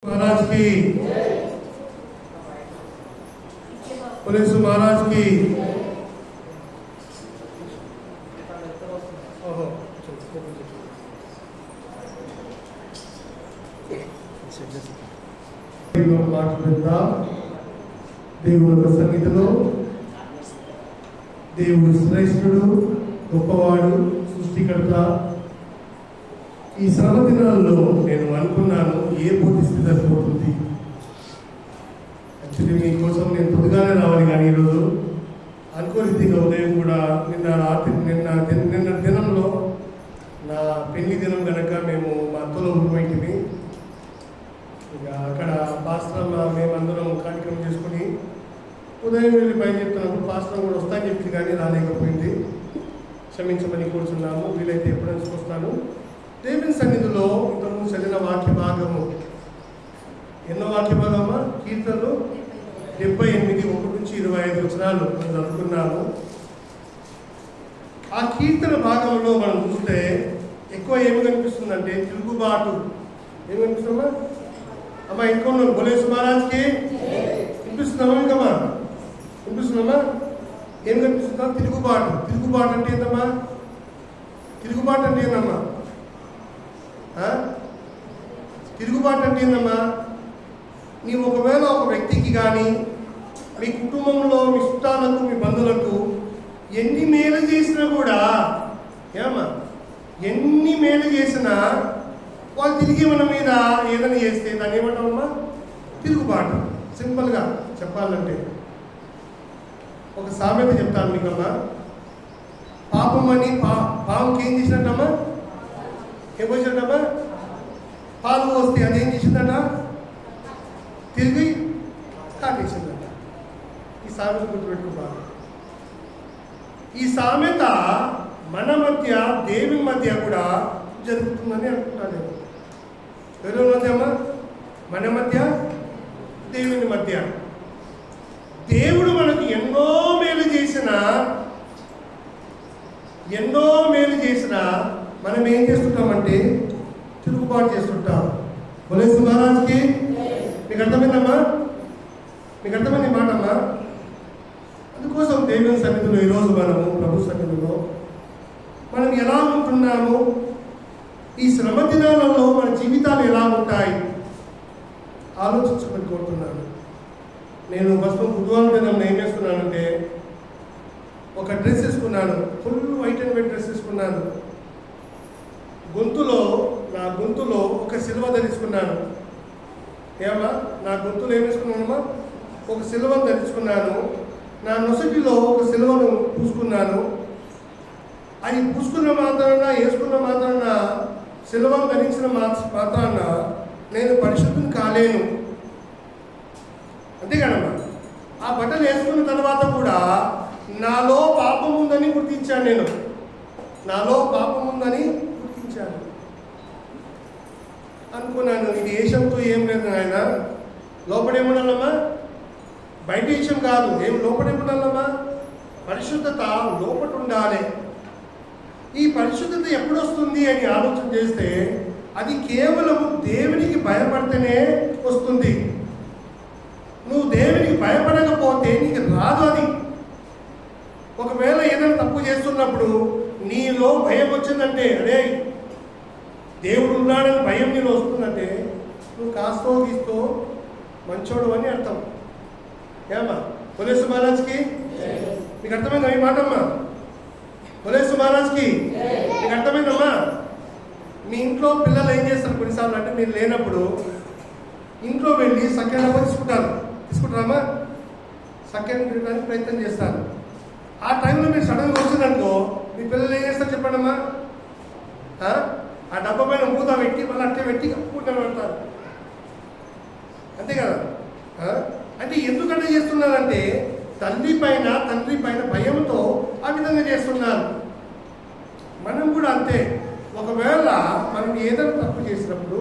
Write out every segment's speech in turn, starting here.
महाराज की पुलिस महाराज की దేవుని సన్నిధిలో దేవుడు శ్రేష్ఠుడు, గొప్పవాడు, సృష్టికర్త. ఈ శ్రమ దినాల్లో నేను అనుకున్నాను ఏ బోధిస్తే సరిపోతుంది. యాక్చువల్లీ మీకోసం నేను పొద్దుగానే రావాలి, కానీ ఈరోజు అనుకోని ఉదయం కూడా నిన్న దినంలో నా పెళ్లి దినం కనుక మేము మా అత్తలో ఊరిపోయింటిమి. ఇక అక్కడ పాస్టర్ మేమందరం కార్యక్రమం చేసుకుని ఉదయం వెళ్ళి బయలుదేరుతున్నాము. పాస్టర్ కూడా వస్తాను చెప్పింది కానీ రాలేకపోయింది, క్షమించమని కోరుచున్నాము. వీలైతే ఎప్పుడైనా చూస్తాను. దేవుని సన్నిధిలో ఇంతకు చదివిన వాక్య భాగము ఎన్నో వాక్య భాగమా? కీర్తనలు 78 1 నుంచి 25 వచనాలు మనం చదువుకున్నాము. ఆ కీర్తన భాగంలో మనం చూస్తే ఎక్కువ ఏమి కనిపిస్తుందంటే తిరుగుబాటు. ఏమి కనిపిస్తుందమ్మా? అమ్మా ఇంకో బోలేసు మహారాజ్కి వినిపిస్తున్నామా? ఇంకమ్మా వినిపిస్తున్నామా? ఏం కనిపిస్తుందా? తిరుగుబాటు. తిరుగుబాటు అంటే ఏంటమ్మా? తిరుగుబాటు అంటే ఏందమ్మా? తిరుగుబాటు అంటే ఏందమ్మా? నీవు ఒకవేళ ఒక వ్యక్తికి కానీ మీ కుటుంబంలో మీ చుట్టాలకు మీ బంధువులకు ఎన్ని మేలు చేసినా కూడా ఏమమ్మా, ఎన్ని మేలు చేసినా వాళ్ళు తిరిగి మన మీద ఏదైనా చేస్తే దాన్ని ఏమంటామమ్మా? తిరుగుబాటు. సింపుల్గా చెప్పాలంటే ఒక సామెత చెప్తాను మీకమ్మా. పాపం అని పాముకి ఏం చేసినట్టమ్మా? ఏం పోసినట్టమ్మా? పాలు పోస్తే అదేం చేసిందట? తిరిగి కాటేసిందట. ఈ సామెత గుర్తుపెట్టుకోవాలి. ఈ సామెత మన మధ్య దేవుని మధ్య కూడా జరుగుతుందని అనుకుంటాను. ఎవరి మధ్య అమ్మా? మన మధ్య దేవుని మధ్య. దేవుడు మనకు ఎన్నో మేలు చేసినా మనం ఏం చేస్తుంటామంటే తిరుగుబాటు చేస్తుంటాం. బోలేసు మహారాజ్కి మీకు అర్థమైందమ్మా? మీకు అర్థమైంది మాట అమ్మా? అందుకోసం దేవుని సన్నిధిలో ఈరోజు మనము ప్రభు సన్నిధిలో మనం ఎలా ఉంటున్నాము, ఈ శ్రమ దినాలలో మన జీవితాలు ఎలా ఉంటాయి ఆలోచించమని కోరుతున్నాను. నేను ఫస్ట్ బుధవారం దినం ఏం చేస్తున్నానంటే ఒక డ్రెస్ వేసుకున్నాను, full white and white dress వేసుకున్నాను. నా గొంతులో ఒక సిలువ ధరించుకున్నాను. ఏమా నా గొంతులో ఏం వేసుకున్నానమ్మా? ఒక సిలువను ధరించుకున్నాను. నా నొసటిలో ఒక సిలువను పూసుకున్నాను. అది పూసుకున్న మాత్రాన, వేసుకున్న మాత్రాన, సిలువను ధరించిన మాత్రాన నేను పరిశుద్ధం కాలేను. అంతేకాదమ్మా, ఆ బట్టలు వేసుకున్న తర్వాత కూడా నాలో పాపం ఉందని గుర్తించాను. నేను నాలో పాపం ఉందని గుర్తించాను. అనుకున్నాను ఇది దేశంతో ఏం లేదు ఆయన, లోపడేముండాలమ్మా? బయట విషయం కాదు, ఏం లోపడేముండాలమ్మా? పరిశుద్ధత లోపట ఉండాలి. ఈ పరిశుద్ధత ఎప్పుడు వస్తుంది అని ఆలోచన చేస్తే అది కేవలము దేవునికి భయపడితేనే వస్తుంది. నువ్వు దేవునికి భయపడకపోతే నీకు రాదు అది. ఒకవేళ ఏదైనా తప్పు చేస్తున్నప్పుడు నీలో భయం వచ్చిందంటే, అదే దేవుడు ఉన్నాడని భయం నీలో వస్తుందంటే నువ్వు కాస్తో గీస్తో మంచోడు అని అర్థం. ఏమా బోలేసు మహారాజ్కి మీకు అర్థమైందా ఈ మాట అమ్మా? బోలేసు మహారాజ్కి మీకు అర్థమైందమ్మా? మీ ఇంట్లో పిల్లలు ఏం చేస్తారు కొన్నిసార్లు అంటే మీరు లేనప్పుడు ఇంట్లో వెళ్ళి సఖ్యాన్ని తీసుకుంటారమ్మా? సఖ్యాన్ని తినడానికి ప్రయత్నం చేస్తారు. ఆ టైంలో మీరు సడన్గా వచ్చిందనుకో మీ పిల్లలు ఏం చేస్తారు చెప్పండమ్మా? ఆ డబ్బా పైన మూత పెట్టి మళ్ళీ అట్టే పెట్టి కప్పుకుంటూ పెడతారు. అంతే కదా? అంటే ఎందుకంటే చేస్తున్నారంటే తండ్రి పైన భయంతో ఆ విధంగా చేస్తున్నారు. మనం కూడా అంతే. ఒకవేళ మనం ఏదైనా తప్పు చేసినప్పుడు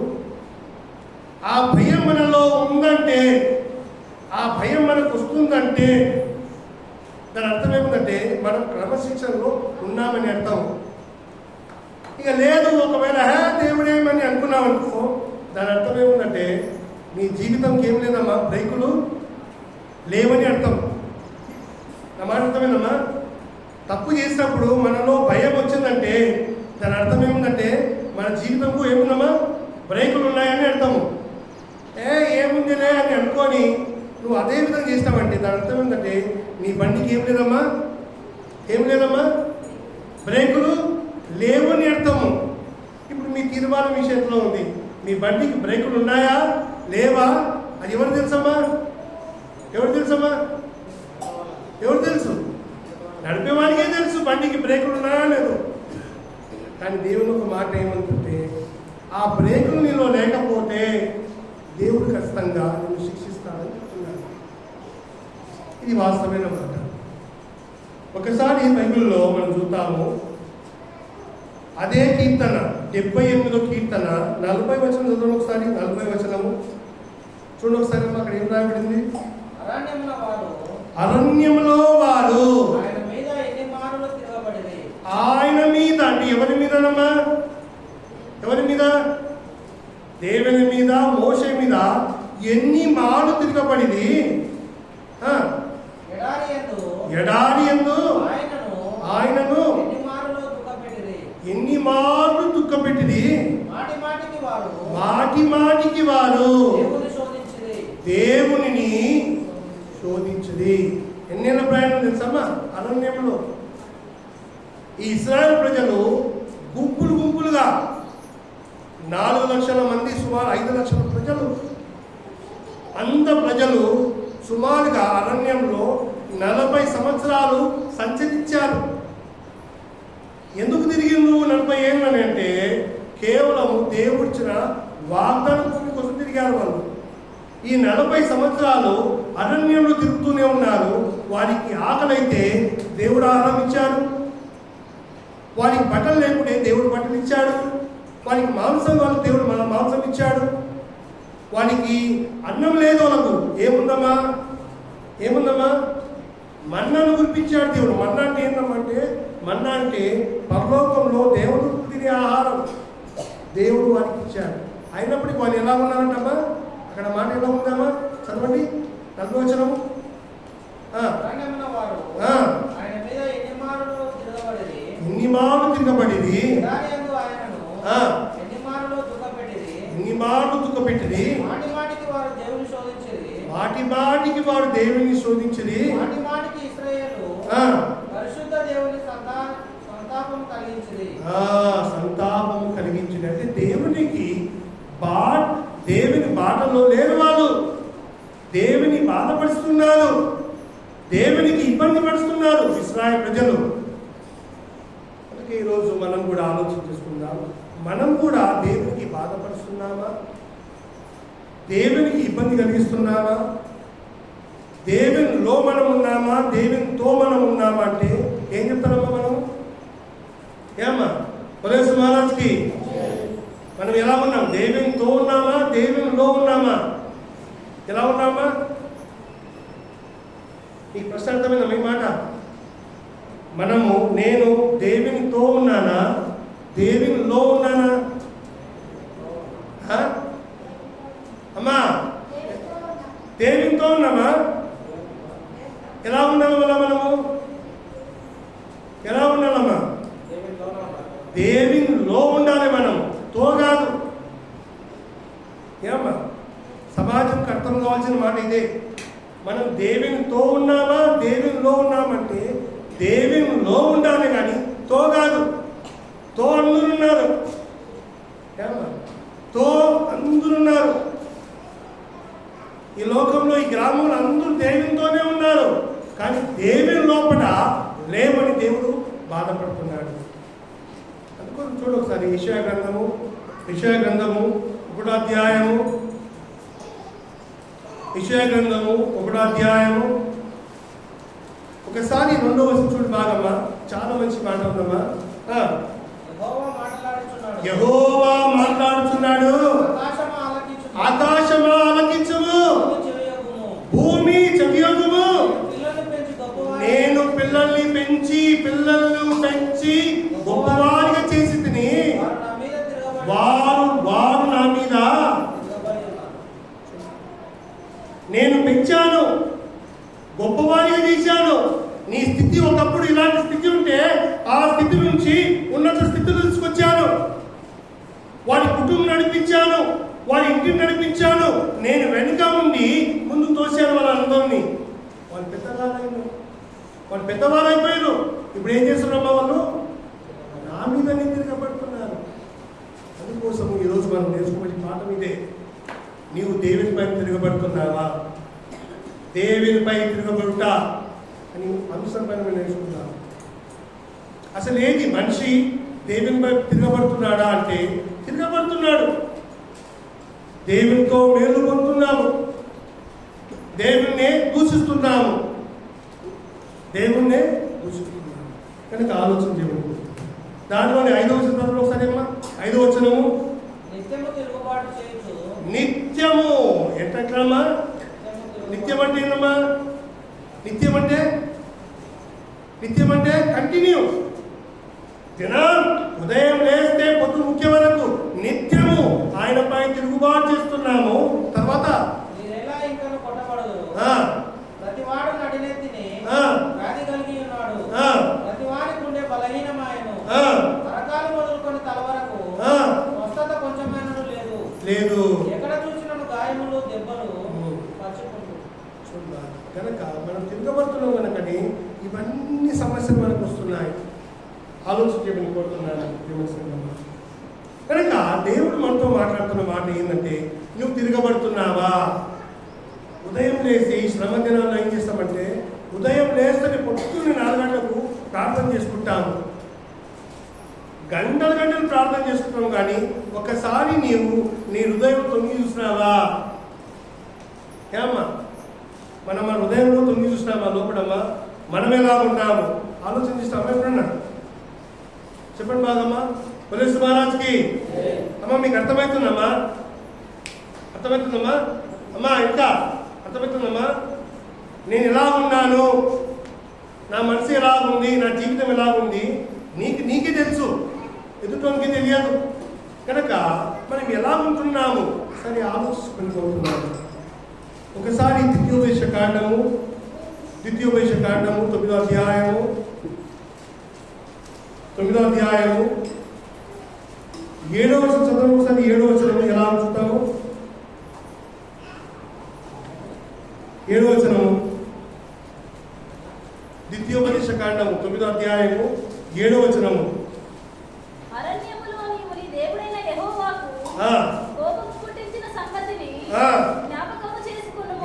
ఆ భయం మనలో ఉందంటే, ఆ భయం మనకు వస్తుందంటే దాని అర్థం ఏమిటంటే మనం క్రమశిక్షణలో ఉన్నామని అర్థం. ఇక లేదు ఒకవేళ దేవుడేమని అనుకున్నాం అనుకో, దాని అర్థం ఏముందంటే నీ జీవితంకి ఏం లేదమ్మా, బ్రేకులు లేవని అర్థం. నా మాట అర్థమేనమ్మా? తప్పు చేసినప్పుడు మనలో భయం వచ్చిందంటే దాని అర్థం ఏముందంటే మన జీవితంకు ఏముందమ్మా, బ్రేకులు ఉన్నాయని అర్థము. ఏముందిలే అని అనుకొని నువ్వు అదే విధంగా చేస్తావంటే దాని అర్థం ఏంటంటే నీ బండికి ఏం లేదమ్మా, ఏం లేదమ్మా, బ్రేకులు లేవని అర్థము. ఇప్పుడు మీ తీర్మానం మీ చేతిలో ఉంది. మీ బండికి బ్రేకులు ఉన్నాయా లేవా అది ఎవరు తెలుసమ్మా? ఎవరు తెలుసమ్మా? ఎవరు తెలుసు? నడిపేవాడికే తెలుసు బండికి బ్రేకులు ఉన్నాయా లేదు. కానీ దేవుని ఒక మాట ఏమంటుంటే ఆ బ్రేకులు నీలో లేకపోతే దేవుడు ఖచ్చితంగా నిన్ను శిక్షిస్తాడని చెప్తున్నాడు. ఇది వాస్తవమైన మాట. ఒకసారి బైబిల్లో మనం చూద్దాము, అదే కీర్తన 78వ కీర్తన 40 వచనం చదవండి ఒకసారి. 40 వచనము చూడండి ఒకసారి. అక్కడ ఏం రాయబడింది? అరణ్యంలో వారు ఆయన మీద, అంటే ఎవరి మీదనమ్మా? ఎవరి మీద? దేవుని మీద, మోషే మీద ఎన్ని మారు తిరగబడింది. ఎడారి యందు ఆయనను ఎన్ని మార్లు దుఃఖపెట్టిది. మాటి మాటికి వారు దేవునిని శోధించింది. ఎన్నేళ్ళ ప్రయాణం తెలుసమ్మా అరణ్యంలో? ఈ ఇశ్రాయేలు ప్రజలు గుంపులు గుంపులుగా 4 లక్షల మంది, సుమారు 5 లక్షల ప్రజలు, అంత ప్రజలు సుమారుగా అరణ్యంలో 40 సంవత్సరాలు సంచరించారు. ఎందుకు తిరిగి నువ్వు 40 ఏళ్ళు అని అంటే కేవలం దేవుడిచ్చిన వాగ్దాన భూమి కోసం తిరిగారు వాళ్ళు. ఈ 40 సంవత్సరాలు అరణ్యంలో తిరుగుతూనే ఉన్నారు. వారికి ఆకలైతే దేవుడు ఆహారం ఇచ్చాడు, వారికి బట్టలు లేకుంటే దేవుడు బట్టలు ఇచ్చాడు, వారికి మాంసం వాళ్ళు దేవుడు మాంసం ఇచ్చాడు, వారికి అన్నం లేదు, వాళ్ళకు ఏముందమ్మా, ఏముందమ్మా, మన్నాను కురిపించాడు దేవుడు. మన్నా అంటే ఏంటంటే, మన్నా అంటే పరలోకంలో దేవుడు తినే ఆహారం దేవుడు వారికి ఇచ్చాడు. అయినప్పటికీ వాళ్ళు ఎలా ఉన్నారంటమ్మా? అక్కడ మాట ఎలా ఉందమ్మా? చదవండి 40వ వచనము. ఎన్ని మార్లు తిరగబడింది, ఎన్ని మార్లు దుఃఖపెట్టింది. మాటి మాటికి వారు దేవుని శోధించింది. సంతాపము కలిగించింది. అంటే దేవునికి దేవుని బాటలో లేరు వాళ్ళు. దేవుని బాధపరుస్తున్నారు, దేవునికి ఇబ్బంది పరుస్తున్నారు ఇశ్రాయేలు ప్రజలు. అందుకే ఈరోజు మనం కూడా ఆలోచన చేసుకుందాం. మనం కూడా దేవునికి బాధపరుస్తున్నామా? దేవునికి ఇబ్బంది కలిగిస్తున్నామా? దేవునిలో మనం ఉన్నామా? దేవునితో మనం ఉన్నామా? అంటే ఏం చెప్తారమ్మా మనం? ఏమ్మా పరేశ్ మహారాజ్కి మనం ఎలా ఉన్నాం? దేవునితో ఉన్నామా? దేవునిలో ఉన్నామా? ఎలా ఉన్నామా? ఈ ప్రశ్న అర్థమైందా మీ మాట? మనము నేను దేవునితో ఉన్నానా? దేవునిలో ఉన్నానా? అమ్మా దేవునితో ఉన్నామా? ఎలా ఉన్నాము అలా మనము? ఎలా ఉండాలమ్మా? దేవునిలో ఉండాలి మనం, తో కాదు. ఏమ్మా సమాజంకి అర్థం కావాల్సిన మాట ఇదే. మనం దేవునితో ఉన్నామా, దేవునిలో ఉన్నామంటే దేవునిలో ఉండాలి కానీ తో కాదు. తో అందరున్నారు, తో అందరున్నారు. ఈ లోకంలో ఈ గ్రామంలో అందరూ దేవునితోనే ఉన్నారు, కానీ దేవుని లోపల లేవని దేవుడు బాధపడుతున్నాడు. అనుకోని చూడు ఒకసారి యెషయా గ్రంథము 1వ అధ్యాయము. యెషయా గ్రంథము 1వ అధ్యాయము ఒకసారి 2వ వచనం చూడు బాగమ్మా. చాలా మంచి మాట ఉందమ్మా. యెహోవా మాట్లాడుతున్నాడు, ఆకాశమా ఆలకించుము, భూమి చెవియొగ్గుము. నేను పిల్లల్ని పెంచి గొప్పవారిగా చేసి తిని వారు నా మీద. నేను పెంచాను, గొప్పవాడిగా చేశాను. నీ స్థితి ఒకప్పుడు ఇలాంటి స్థితి ఉంటే ఆ స్థితి నుంచి ఉన్నత స్థితిలో తీసుకొచ్చాను. వాడి కుటుంబం నడిపించాను, వాడి ఇంటిని నడిపించాను. నేను వెనుక ఉండి ముందు తోసాను వాళ్ళందరినీ. వాళ్ళు పెద్దవారు అయిపోయారు. ఇప్పుడు ఏం చేస్తున్నారమ్మా? వాళ్ళు నా మీదనే తిరగబడుతున్నారు. అందుకోసం ఈరోజు మనం నేర్చుకోవాలి పాఠం ఇదే. నీవు దేవునిపై తిరగబడుతున్నావా? దేవునిపై తిరగబడుట అని అంశం పైన మేము నేర్చుకుంటాం. అసలు ఏంటి మనిషి దేవునిపై తిరగబడుతున్నాడా అంటే తిరగబడుతున్నాడు. దేవునితో మేలు పొందుతున్నాము, దేవుణ్ణే దూషిస్తున్నాము, దేవుణ్ణే దూషిస్తున్నాము. కనుక ఆలోచన చేయము. దాంట్లోనే 5వ వచనంలో ఒకసారి అమ్మా, 5వ వచనము, నిత్యము ఎట్లమ్మా? నిత్యం అంటే ఏంటమ్మా? నిత్యం అంటే కంటిన్యూ. దినం ఉదయం లేస్తే పొద్దు ముఖ్య వరకు నిత్యము ఆయనపై తిరుగుబాటు చేస్తున్నాము. తర్వాత ప్రతివాడు నడినెత్తిని వ్యాధి కలిగి ఉన్నాడు, ప్రతివాడికి ఉండే బలహీనమాయను, తరకాలు మొదలుకొని తల వరకు స్వస్థత కొంచెమైనను లేదు. ఎక్కడ చూసినను గాయములు దెబ్బలు చూడాలి. కనుక మనం తిరగబడుతున్నాం కనుకని ఇవన్నీ సమస్యలు మనకు వస్తున్నాయి. ఆలోచించమని కోరుతున్నాను. కనుక దేవుడు మనతో మాట్లాడుతున్న మాట ఏంటంటే, నువ్వు తిరగబడుతున్నావా? ఉదయం లేచి శ్రమ దినాల్లో ఏం చేస్తామంటే, ఉదయం లేస్తే పొద్దున్న 4 గంటలకు ప్రార్థన చేసుకుంటాము, గంటలు ప్రార్థన చేసుకుంటాము. కానీ ఒకసారి నీవు నీ హృదయం తొంగి చూసినావా? ఏమ్మా, మనం మన హృదయంలో తొంగి చూసినామా? లోపడమ్మా మనం ఎలా ఉన్నాము ఆలోచించిస్తామా? ఎప్పుడన్నా చెప్పండి బాగమ్మా. పోలీసు మహారాజ్కి అమ్మా, మీకు అర్థమవుతుందమ్మా? అమ్మా ఇంకా అర్థమవుతుందమ్మా? నేను ఎలా ఉన్నాను, నా మనసు ఎలా ఉంది, నా జీవితం ఎలా ఉంది, నీకే తెలుసు, ఎదుటోనికి తెలియదు. కనుక మనం ఎలా ఉంటున్నాము సరే ఆలోచించుకొని పోతున్నాము. ఒకసారి ద్వితీయోపదేశ కాండము 9వ అధ్యాయము 7వ వచనం చదవండి. ఒకసారి 7వ వచనం ఎలా ఉంచుతాము? 7వ వచనము ద్వితీయోపదేశ కాండము 9వ అధ్యాయము 7వ వచనము.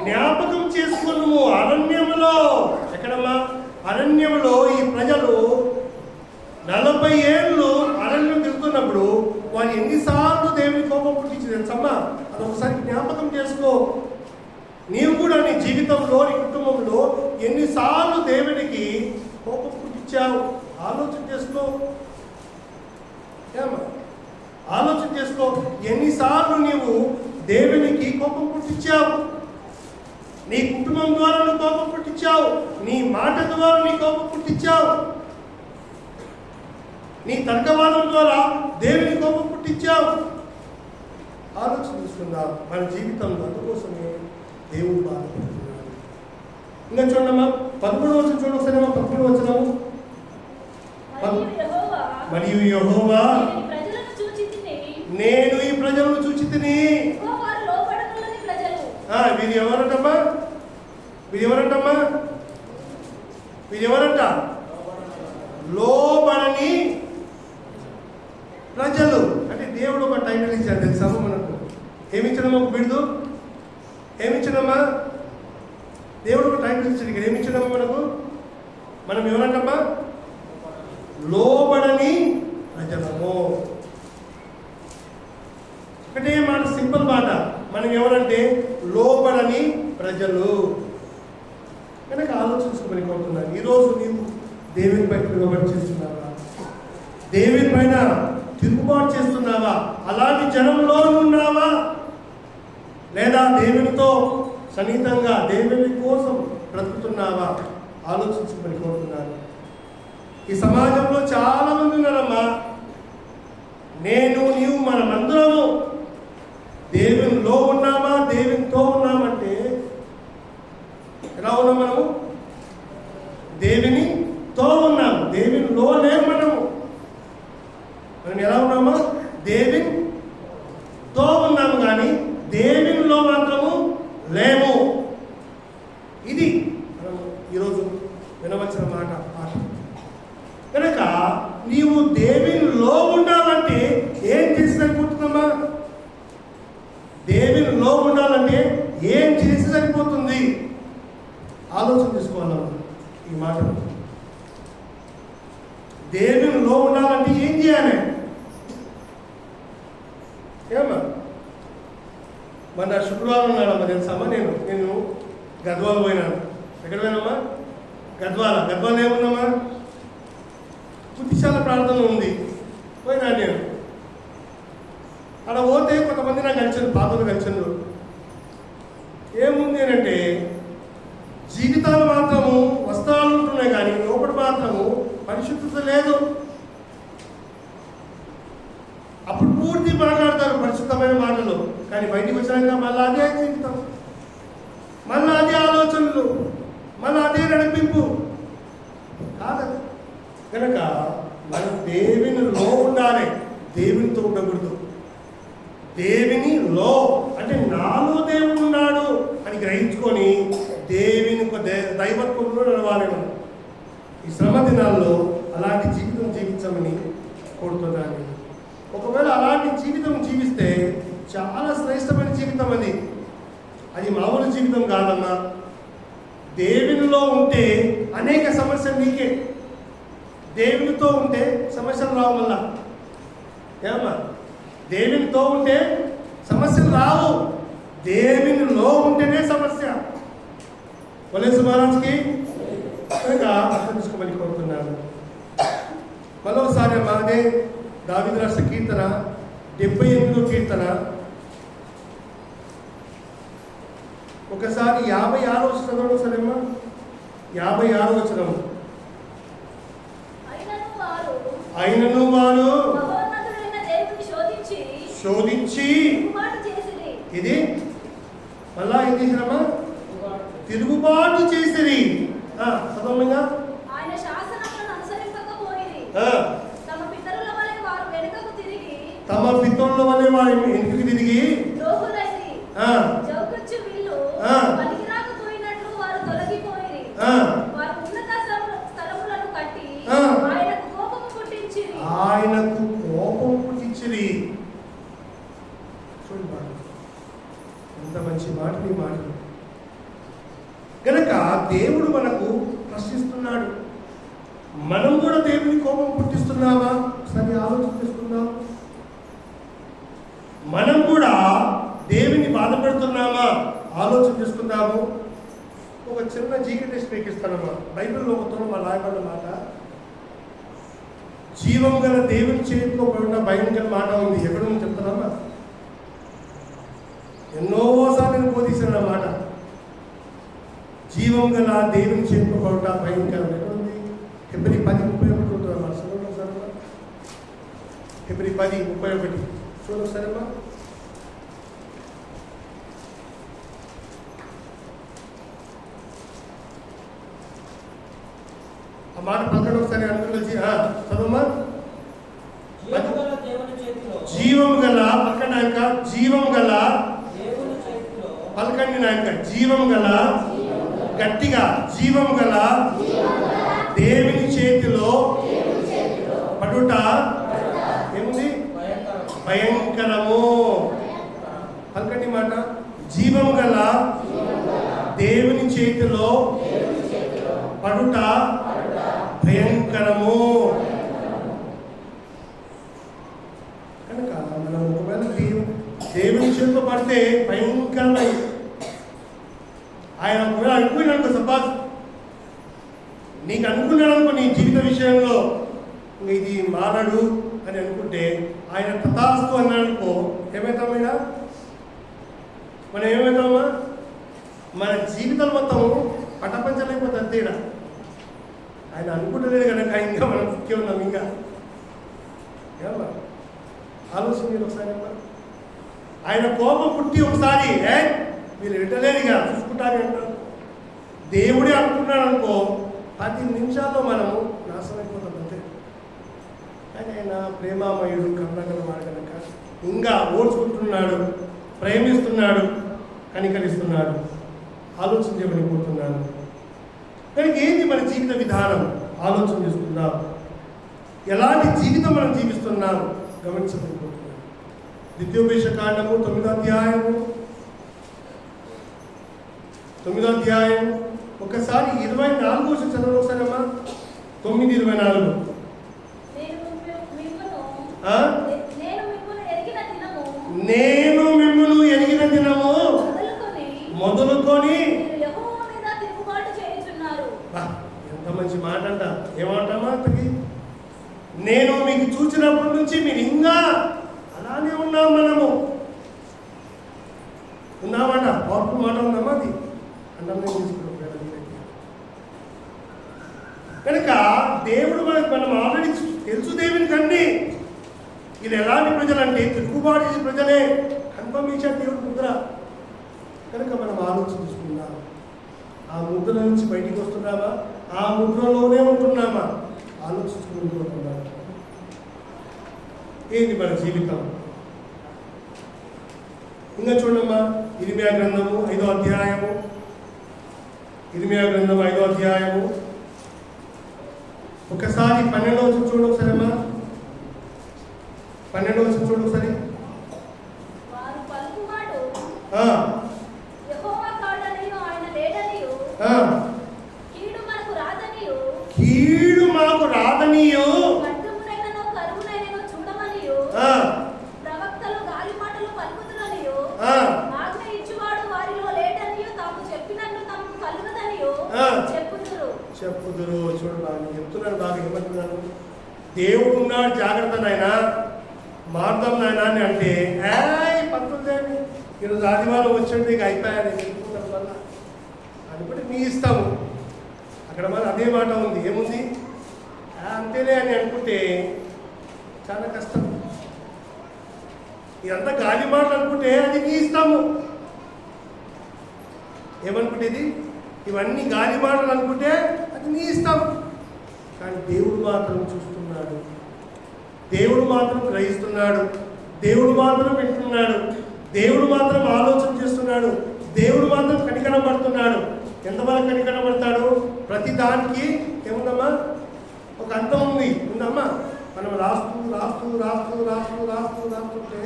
జ్ఞాపకం చేసుకున్నాము అరణ్యములో. ఎక్కడమ్మా? అరణ్యములో ఈ ప్రజలు 40 ఏళ్ళు అరణ్యం తిరుగుతున్నప్పుడు వారు ఎన్నిసార్లు దేవుని కోపం పుట్టించింది తెలుసమ్మా? అదొకసారి జ్ఞాపకం చేసుకో. నీవు కూడా నీ జీవితంలో, నీ కుటుంబంలో ఎన్నిసార్లు దేవునికి కోపం పుట్టించావు ఆలోచన చేసుకో. ఆలోచన చేసుకో. ఎన్నిసార్లు నీవు దేవునికి కోపం పుట్టించావు? నీ కుటుంబం ద్వారా నువ్వు కోపం పుట్టించావు, నీ మాట ద్వారా నీ కోపం పుట్టించావు, నీ తర్కవాదం ద్వారా దేవుని కోపం పుట్టించావు. ఆలోచన చేసుకుందాం మన జీవితంలో. అందుకోసమే దేవుడు బాధపడుతున్నాడు. ఇంకా చూడమ్మా 11వ వచనం చూడండి ఒకసారి. 11వ వచనము, మరియు యెహోవా నేను ఈ ప్రజలను చూచితిని. వీరు ఎవరంట? లోబడని ప్రజలు. అంటే దేవుడు ఒక టైటిల్ ఇచ్చాడు తెలుసా మనకు? ఏమిచ్చాడమ్మా? ఒక బిడుదు ఏమిచ్చాడమ్మా? దేవుడు ఒక టైటిల్ ఇచ్చాడు. ఇక్కడ ఏమిచ్చాడమ్మా మనకు? మనం ఎవరంటమ్మా? లోబడని ప్రజలము. ఒకటే మాట, సింపుల్ మాట. మనం ఎవరంటే లోబడని ప్రజలు. కనుక ఆలోచించుకోమని కోరుతున్నాను. ఈరోజు నీవు దేవునిపై తిరుగుబాటు చేస్తున్నావా? దేవుని పైన తిరుగుబాటు చేస్తున్నావా? అలాంటి జనంలో ఉన్నావా? లేదా దేవునితో సన్నిహితంగా దేవుని కోసం బ్రతుకుతున్నావా? ఆలోచించుకోమని కోరుతున్నాను. ఈ సమాజంలో చాలా మంది ఉన్నారమ్మా. నీవు మనమందరము దేవునిలో ఉన్నామా, దేవునితో ఉన్నామంటే సరిపోతుంది. ఆలోచన చేసుకోవాలమ్మా ఈ మాటలు. దేవునిలో ఉండాలంటే ఏం చేయాలి? ఏమా మన శుక్రవారం ఉన్నాడమ్మా తెలుసామా? నేను గద్వాల పోయినాను. ఎక్కడ పోయినామా? గద్వాల ఏమున్నామా? బుద్ధిశాల ప్రార్థన ఉంది. పోయినాను నేను. అక్కడ పోతే కొంతమంది నాకు కలిసిండు, పాపలు కలిసిండు. ఏముంది అంటే జీవితాలు మాత్రము వస్త్రాలు ఉంటున్నాయి కానీ లోపల మాత్రము పరిశుద్ధత లేదు. అప్పుడు పూర్తి మాట్లాడతారు పరిశుద్ధమైన మాటలు, కానీ బయటికి వచ్చినాక మళ్ళీ అదే జీవితం, మళ్ళీ అదే ఆలోచనలు, మళ్ళీ అదే నడిపింపు కాదు. కనుక మనం దేవునిలో ఉండాలి, దేవునితో ఉండకూడదు. దేవునిలో అంటే నాలో దేవుడు ఉన్నాడు అని గ్రహించుకొని దేవుని దైవత్వంలో నడవాలి. మనం ఈ శ్రమ దినాల్లో అలాంటి జీవితం జీవించమని కోరుతున్నాను. ఒకవేళ అలాంటి జీవితం జీవిస్తే చాలా శ్రేష్టమైన జీవితం అది మామూలు జీవితం కాదమ్మా. దేవునిలో ఉంటే అనేక సమస్యలు నీకే, దేవునితో ఉంటే సమస్యలు రావు. మళ్ళా ఏమమ్మా, దేవునితో ఉంటే సమస్యలు రావు, దేవునిలో ఉంటేనే సమస్య. పోలీసు మహారాజ్కి అర్థం చేసుకోమని కోరుతున్నాను. మరోసారి మాదే దావీదు రాసిన కీర్తన 78వ కీర్తన ఒకసారి 56వ వచనం సరేమ్మా. 56వ వచనం. అయినను వారు శోధించి ఇది మళ్ళా ఏం చేసినమ్మా? తిరుగుబాటు చేసిరి. సదమ్మంగా తమ పితరుల వలె వారి వెనుకకు తిరిగి ఆయనకు కోపం పుట్టించిరి. చూడండి ఎంత మంచి మాటలు ఈ మాటలు. కనుక దేవుడు మనకు ప్రశ్నిస్తున్నాడు. మనం కూడా దేవుని కోపం పుట్టిస్తున్నామా? ఒకసారి ఆలోచన చేసుకుందాం. మనం కూడా దేవుని బాధపడుతున్నామా? ఆలోచన చేసుకుందాము. ఒక చిన్న జీకే టెస్ట్ మీకు ఇస్తానమ్మా. బైబిల్లో ఒకతో మా రాయబడిన మాట, జీవం గల దేవుని చేతిలో పడిన భయంకర మాట ఉంది. ఎక్కడ ఉంది చెప్తానమ్మా? ఎన్నోసార్లు నేను బోధించిన మాట. జీవం గల దేవుని చేతిలో పడుట భయంకరం. ఎక్కడుంది? ఫిబ్రవరి 10:31 ఉంటుందమ్మా. చూడండి ఒకసారమ్మా. ఫిబ్రవరి 10:31 చూడండి ఒకసారమ్మా. ఆ మాట పక్కన ఒకసారి అనుకుని చదవమ్మా. జీవం గల పక్కన జీవం గల పలకండి నాయక. జీవం గల గట్టిగా జీవం గల దేవుని చేతిలో పడుట ఏముంది? భయంకరము. పలకండి మాట. జీవం గల దేవుని చేతిలో పడుట భయంకరము. కనుక మనం ఒకవేళ దేవుని చేతిలో పడితే భయంకరమై ఆయన ఒకవేళ అనుకున్నాడు సబ్బాస్, నీకు అనుకున్నాడు అనుకో నీ జీవిత విషయంలో ఇది మారడు అని అనుకుంటే, ఆయన తథాస్తు అన్నాడు అనుకో, ఏమవుతాం మీద మనం ఏమవుతామా? మన జీవితం మొత్తం పటపంచలైపోతుంది అంతే. ఆయన అనుకుంటలేదు కనుక ఇంకా మనం ముఖ్యం ఉన్నాం. ఇంకా ఏమమ్మా ఆలోచన మీరు ఒకసారి అమ్మా. ఆయన కోపం పుట్టి ఒకసారి వీళ్ళు వింటలేదుగా చూసుకుంటానే అంటారు. దేవుడే అనుకున్నాడు అనుకో 10 నిమిషాల్లో మనము నాశనం అయిపోతాం అంతే. కానీ ఆయన ప్రేమామయుడు, కరుణగల వాడు కనుక ఇంకా ఓర్చుకుంటున్నాడు, ప్రేమిస్తున్నాడు, కనికరిస్తున్నాడు. ఆలోచించమని కోరుతున్నాను. కనుక ఏంటి మన జీవిత విధానం? ఆలోచన చేసుకుందాం. ఎలాంటి జీవితం మనం జీవిస్తున్నాం గమనించమని కోరుతున్నాను. ద్వితీయోపదేశ కాండము 9వ అధ్యాయము 9వ అధ్యాయం ఒకసారి 24 వచ్చి చదవండి ఒకసారమ్మా. 9:24. నేను మిమ్మును ఎరిగిన దినము మొదలుకొని. ఎంత మంచి మాట అంట. ఏమంటామా అతనికి? నేను మీకు చూసినప్పటి నుంచి మీరు ఇంకా అలానే ఉన్నాం. మనము ఉన్నామట. పవర్ఫుల్ మాట ఉందమ్మా అది. అండర్లైన్ తీసుకుంటాం కనుక దేవుడు మనం ఆల్రెడీ తెలుసు దేవునికి అన్ని. వీళ్ళు ఎలాంటి ప్రజలు అంటే తిరుగుబాటు చేసే ప్రజలే. కన్ఫర్మ్ ఇచ్చాడు దేవుడు ముద్ర. కనుక మనం ఆలోచించుకుందాం. ఆ ముద్ర నుంచి బయటికి వస్తున్నామా? ఆ ముద్రలోనే ఉంటున్నామా? ఆలోచించుకుంటున్నాం. ఏంటి మన జీవితం? ఇంకా చూడమ్మా, ఇర్మియా గ్రంథము 5వ అధ్యాయము. ఇర్మియా గ్రంథం 5వ అధ్యాయము ఒకసారి 12వ వచనం చూడు ఒకసారి అమ్మా. 12వ వచనం చూడు ఒకసారి. కీడు మాకు రాదనియు చెప్పుదురు. చూడండి బాగా చెప్తున్నాను. బాగా ఏమంటున్నాను? దేవుడు ఉన్నాడు, జాగ్రత్త నాయన, మార్గం నాయన అని అంటే పంతులు ఈరోజు ఆదివారం వచ్చింది ఇక అయిపోయాను చెప్పుకుంటాం వల్ల అనుకుంటే మీ ఇస్తాము. అక్కడ మన అదే మాట ఉంది. ఏముంది? అంతేనే అని అనుకుంటే చాలా కష్టం. ఇదంతా గాలి మాటలు అనుకుంటే అది నీ ఇస్తాము. ఏమనుకుంటేది? ఇవన్నీ గాలి మాటలు అనుకుంటే అది నీ ఇస్తాం. కానీ దేవుడు మాత్రం చూస్తున్నాడు. దేవుడు మాత్రం గ్రహిస్తున్నాడు. దేవుడు మాత్రం వింటున్నాడు. దేవుడు మాత్రం ఆలోచన చేస్తున్నాడు. దేవుడు మాత్రం కనికరం పడుతున్నాడు. ఎంతవరకు కనికరం పడతాడు? ప్రతి దానికి ఏముందమ్మా? ఒక అంతం ఉంది. ఉందమ్మా? మనం రాస్తూ రాస్తూ రాస్తూ రాస్తూ రాస్తూ రాస్తుంటే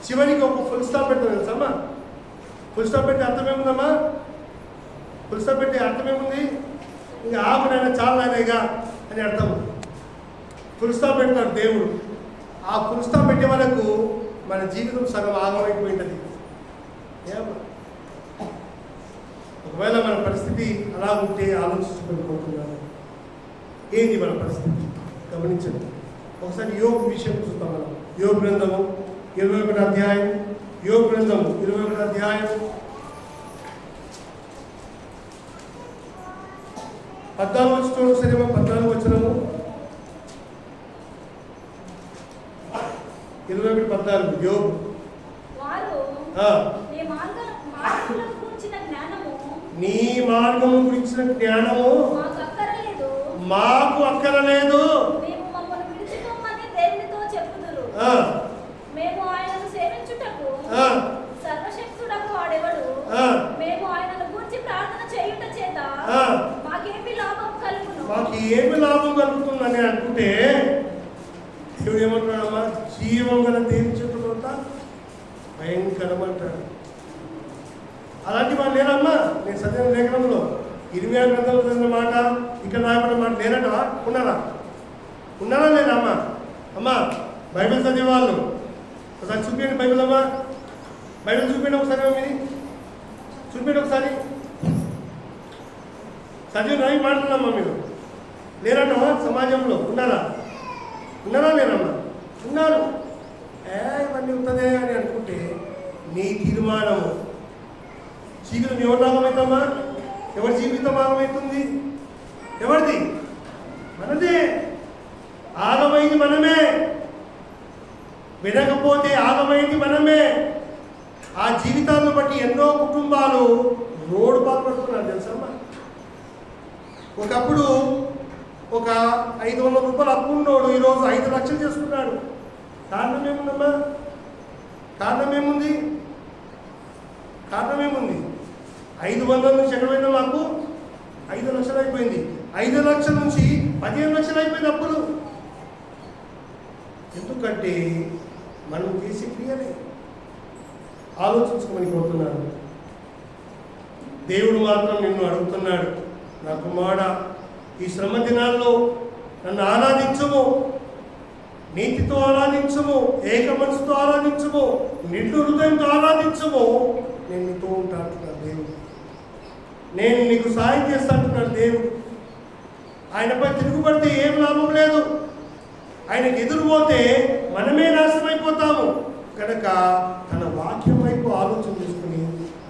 చివరికి ఒక ఫుల్ స్టాప్ పెడతాం తెలుసమ్మా? ఫుల్ స్టాప్ పెట్టే అర్థం ఏముందమ్మా? ఫుల్ స్టాప్ పెట్టే అర్థం ఏముంది? ఇంకా ఆగునైనా చాలా అయినాయిగా అని అర్థం. ఫుల్ స్టాప్ పెడతాడు దేవుడు. ఆ ఫుల్ స్టాప్ పెట్టే వరకు మన జీవితం సగం ఆగమైపోయింది. ఒకవేళ మన పరిస్థితి అలా ఉంటే ఆలోచించుకోకపోతున్నాను. ఏంటి మన పరిస్థితి? గమనించండి. ఒకసారి యోబు విషయం చూస్తాం మనం. యోబు గ్రంథము 21వ అధ్యాయం. యోబు గ్రంథము 21వ అధ్యాయం 14వ వచనం సరేమో. 14వ వచనము 21:14. యోబు నీ మార్గము గురించిన జ్ఞానము మాకు అక్కరలేదు. మాకు ఏమి లాభం కలుగుతుందని అనుకుంటే దేవుడు ఏమంటున్నాడమ్మా? జీవం గల దేవుని చెప్పుకుంటా భయంకరం అంటాడు. అలాంటి వాళ్ళు లేరమ్మా. నేను చదివిన లేఖనంలో ఇర్మియా గ్రంథంలో చదివిన మాట, ఇక్కడ రాయబడిన మాట లేరట. ఉన్నారా లేదా అమ్మా? అమ్మా బైబిల్ చదివే వాళ్ళు ఒకసారి చూపించండి. బైబిల్ అమ్మా, బైబిల్ చూపించండి ఒకసారి. మీది చూపించండి ఒకసారి. చదివిన రాయి మాట్లాడమ్మా. మీరు లేరమ్మా సమాజంలో? ఉన్నారా లేరమ్మా? ఉన్నారు. ఇవన్నీ ఉంటుందే అని అనుకుంటే నీ తీర్మానము. జీవితం ఎవరి భాగమవుతామా? ఎవరి జీవితం భాగమవుతుంది? ఎవరిది? మనదే. ఆగమైంది మనమే. వినకపోతే ఆగమైంది మనమే. ఆ జీవితాలను బట్టి ఎన్నో కుటుంబాలు రోడ్డు పాల్పడుతున్నారు తెలుసమ్మా. ఒకప్పుడు ఒక 500 రూపాయలు అప్పు ఉన్నోడు ఈరోజు 5 లక్షలు చేసుకున్నాడు. కారణం ఏముందమ్మా? కారణం ఏముంది? 500 నుంచి ఎక్కడ పోయిందా? మాకు 5 లక్షలు అయిపోయింది. 5 లక్షల నుంచి 15 లక్షలు అయిపోయింది అప్పులు. ఎందుకంటే మనం చేసే క్రియలే. ఆలోచించుకోమని కోరుతున్నాను. దేవుడు మాత్రం నిన్ను అడుగుతున్నాడు, నా కుమారుడా, ఈ శ్రమ దినాల్లో నన్ను ఆరాధించుము, నీతితో ఆరాధించుము, ఏక మనసుతో ఆరాధించుము, నిండు హృదయంతో ఆరాధించుము, నేను నీతో ఉంటాను దేవుడు. నేను నీకు సాయం చేస్తా అంటున్నాడు దేవుడు. ఆయనపై తిరుగుబడితే ఏం లాభం లేదు. ఆయనకి ఎదురుపోతే మనమే నాశనమైపోతాము. కనుక తన వాక్యం వైపు ఆలోచన చేసుకుని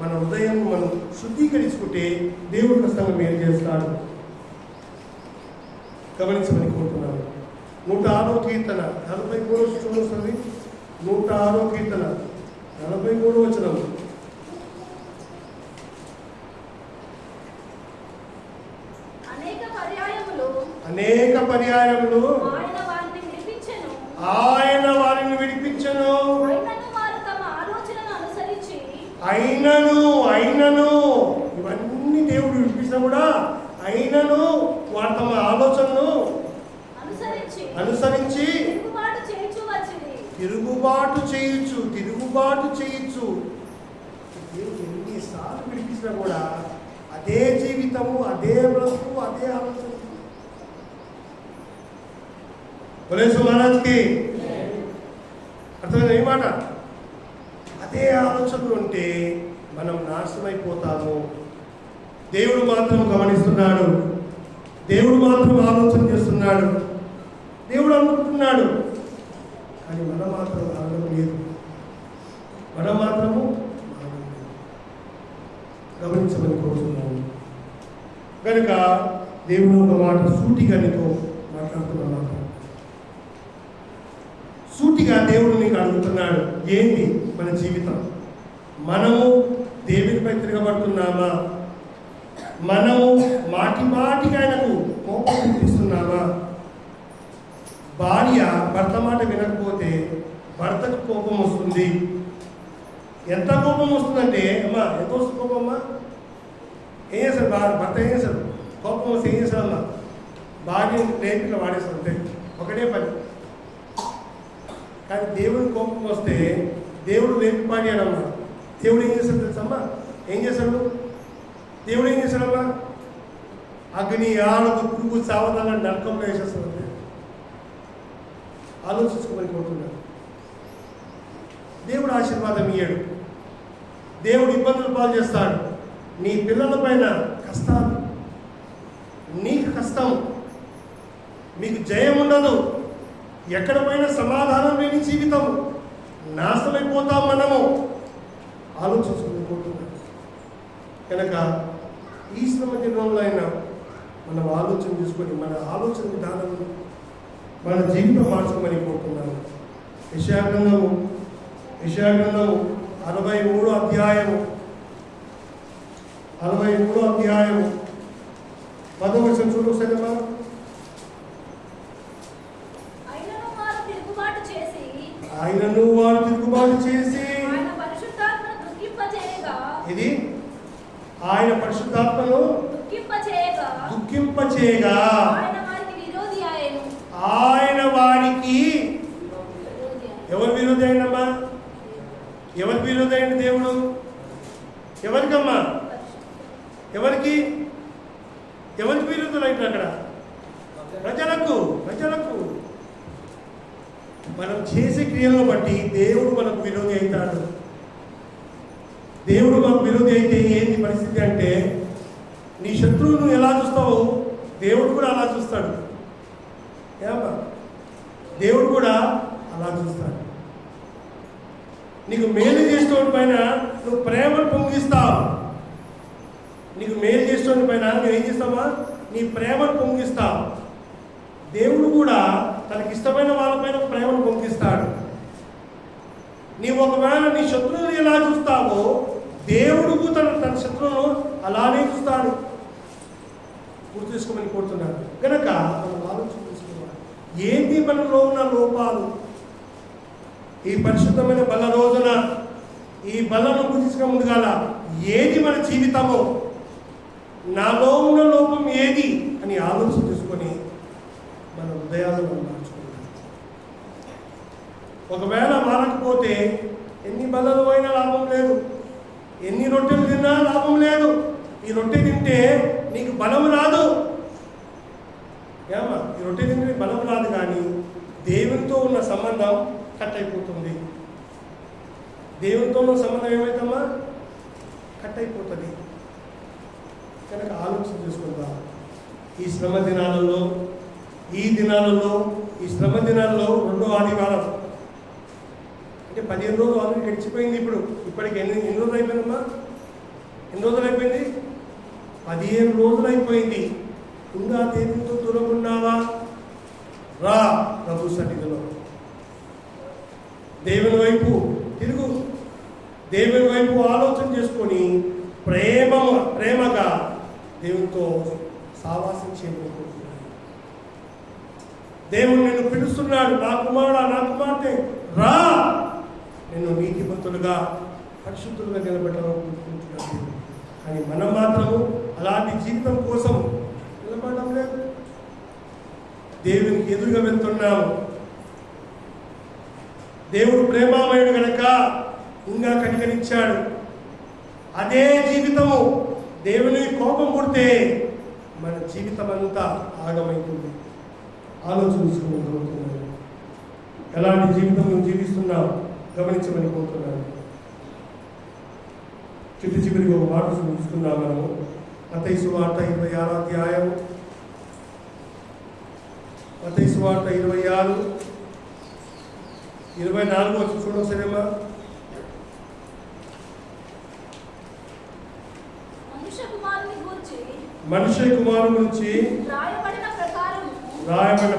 మన హృదయం మనం శుద్ధీకరించుకుంటే దేవుడు ఖచ్చితంగా మేలు చేస్తాడు. గమనించమని కోరుతున్నాను. 106వ కీర్తన 43వ వచనం. 106వ కీర్తన 43వ వచనం. అనేక పర్యాయములు ఆయన వారిని విడిపించెను. అయినను ఇవన్నీ దేవుడు విడిపించినా కూడా అయినను వారు తమ ఆలోచనను అనుసరించి తిరుగుబాటు చేయొచ్చు. దేవుడు ఎన్నిసార్లు విడిపించినా కూడా అదే జీవితము, అదే బ్రతుకు, అదే ఆలోచన. మహారాజ్కి అర్థమైంది ఏ మాట? అదే ఆలోచనలు ఉంటే మనం నాశనమైపోతాము. దేవుడు మాత్రం గమనిస్తున్నాడు, దేవుడు మాత్రం ఆలోచన చేస్తున్నాడు, దేవుడు అనుకుంటున్నాడు. కానీ మనం మాత్రం ఆలోచన లేదు, మనం మాత్రము గమనించమని కోరుతున్నాము. కనుక దేవుడు ఒక మాట సూటిగా నీతో మాట్లాడుతున్నాను. సూటిగా దేవుడు నీకు అడుగుతున్నాడు, ఏంటి మన జీవితం? మనము దేవునిపై తిరగబడుతున్నామా? మనము మాటికి ఆయనకు కోపం చూపిస్తున్నామా? భార్య భర్త మాట వినకపోతే భర్తకు కోపం వస్తుంది. ఎంత కోపం వస్తుందంటే, అమ్మా ఎంత వస్తుంది కోపం? అమ్మా ఏం చేస్తారు? భర్త ఏం చేస్తారు? కోపం వస్తే ఏం చేస్తారమ్మా? భార్య రేపిలో వాడేస్తారు, అంతే, ఒకటే పని. కానీ దేవుడి కోపం వస్తే దేవుడు రేపు పాడాడమ్మా. దేవుడు ఏం చేస్తాడు తెలుసమ్మా? ఏం చేశాడు? దేవుడు ఏం చేశాడమ్మా? అగ్ని ఆడదు పురుగు సావధాన నరకంలో వేసేస్తాడు. ఆలోచించుకోమని కోరుతున్నాడు. దేవుడు ఆశీర్వాదం ఇయ్యాడు, దేవుడు ఇబ్బందులు పాలు చేస్తాడు. నీ పిల్లల పైన కష్టాలు, నీకు కష్టం, మీకు జయం ఉండదు. ఎక్కడ పోయినా సమాధానం లేని జీవితం, నాశనమైపోతాం మనము. ఆలోచించుకుని కోరుతున్నాడు. కనుక ఈ శ్రమ దినంలో అయినా మనం ఆలోచన చేసుకొని మన ఆలోచన విధానం, మన జీవితం మార్చుకోమని కోరుతున్నాను. యెషయా గ్రంథము 63వ అధ్యాయము 10వ వచనం చూడు సరేమా. ఆయనను వారు తిరుగుబాటు చేసి ఇది ఆయన పరిశుద్ధాత్మను దుఃఖింపచేయగా ఆయన వారికి ఎవరు విరోధి అయినమ్మా? ఎవరి విరోధి అయిన దేవుడు? ఎవరికమ్మా? ఎవరికి విరోధులు అయిన అక్కడ? ప్రజలకు. మనం చేసే క్రియలను బట్టి దేవుడు మనకు విరోధి అవుతాడు. దేవుడు మనకు విరోధి అయితే ఏంటి పరిస్థితి అంటే, నీ శత్రువును ఎలా చూస్తావో దేవుడు కూడా అలా చూస్తాడు. ఏమా? దేవుడు కూడా అలా చూస్తాడు. నీకు మేలు చేసేవాడి పైన నువ్వు ప్రేమను పొంగిస్తావు. నీకు మేలు చేసేవాడి పైన నువ్వు ఏం చేస్తావా? నీ ప్రేమను పొంగిస్తావు. దేవుడు కూడా తనకి ఇష్టమైన వాళ్ళపైన ప్రేమను పొంగిస్తాడు. నీవు ఒకవేళ నీ శత్రువుని ఎలా చూస్తావో దేవుడు తన శత్రువును అలానే చూస్తాడు. గుర్తు చేసుకోమని కోరుతున్నాడు. కనుక మనం ఆలోచన చేసుకోవాలి, ఏంటి మనలో ఉన్న లోపాలు? ఈ పరిశుద్ధమైన బల రోజున ఈ బలను గుర్తించక ముందుగాల ఏది మన జీవితమో, నాలో ఉన్న లోపం ఏది అని ఆలోచన చేసుకొని మన హృదయాలను మార్చుకుంటాం. ఒకవేళ మారకపోతే ఎన్ని బలలు అయినా లాభం లేదు, ఎన్ని రొట్టెలు తిన్నా లాభం లేదు. ఈ రొట్టె తింటే నీకు బలం రాదు. ఏమా ఈ రొట్టె తింటే బలం రాదు, కానీ దేవునితో ఉన్న సంబంధం కట్ అయిపోతుంది. దేవునితో ఉన్న సంబంధం ఏమైతమ్మా? కట్ అయిపోతుంది. కనుక ఆలోచన చేసుకుందాం. ఈ శ్రమ దినాలలో ఈ శ్రమ దినాల్లో 2వ ఆదివారం అంటే 15 రోజులు ఆల్రెడీ గడిచిపోయింది. ఇప్పటికి ఎన్ని రోజులు అయిపోయిందమ్మా? ఎన్ని రోజులు అయిపోయింది? 15 రోజులు అయిపోయింది. ఇంకా దేవునితో దూరం ఉన్నావా? రా ప్రభు సన్నిధిలో, దేవుని వైపు తిరుగు, దేవుని వైపు ఆలోచన చేసుకొని ప్రేమగా దేవునితో సావాసం చేయబోతున్నాడు. దేవుడు నిన్ను పిలుస్తున్నాడు, నా కుమారుడా, నా కుమార్తె రా, నిన్ను నీతిమంతులుగా పరిశుద్ధులుగా నిలబెట్టాలనుకుంటున్నాడు. కానీ మనం మాత్రము అలాంటి జీవితం కోసం నిలబడడం లేదు. దేవునికి ఎదురుగా వెళ్తున్నాము. దేవుడు ప్రేమామయుడు కనుక ఇంకా కనికరించాడు. అదే జీవితము దేవుని కోపం పుడితే మన జీవితం అంతా ఆగమైతుంది. ఆలోచించుకుంటున్నాను, ఎలాంటి జీవితం నువ్వు జీవిస్తున్నావు గమనించమని కోరుతున్నాను. చివరికి ఒక మాట చూస్తున్నాం మనము. మత్తయి సువార్త 26వ అధ్యాయం, మత్తయి సువార్త 26, 24 వచ్చి చూడొకసారేమా. మనుష్య కుమారుని గురించి రాయబడిన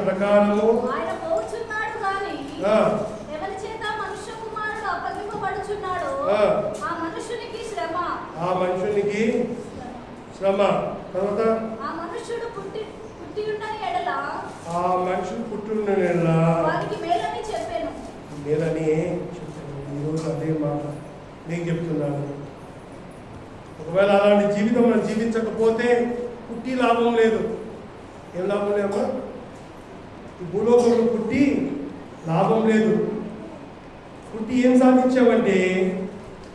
ప్రకారము ఆయన పోచున్నాడు గాని ఎవరి చేత మనుష్య కుమారుడు అప్పగింపబడుచున్నాడో ఆ మనుషునికి శ్రమ. తర్వాత ఆ మనుషుడు పుట్టి ఉండని ఎడల వారికి మేలని చెప్పాను. ఈరోజు అదే మాట నేను చెప్తున్నాను. ఒకవేళ అలాంటి జీవితం మనం జీవించకపోతే పుట్టి లాభం లేదు. ఏం లాభం లేదమ్మా? ఈ భూలోకంలో పుట్టి లాభం లేదు. పుట్టి ఏం సాధించావంటే,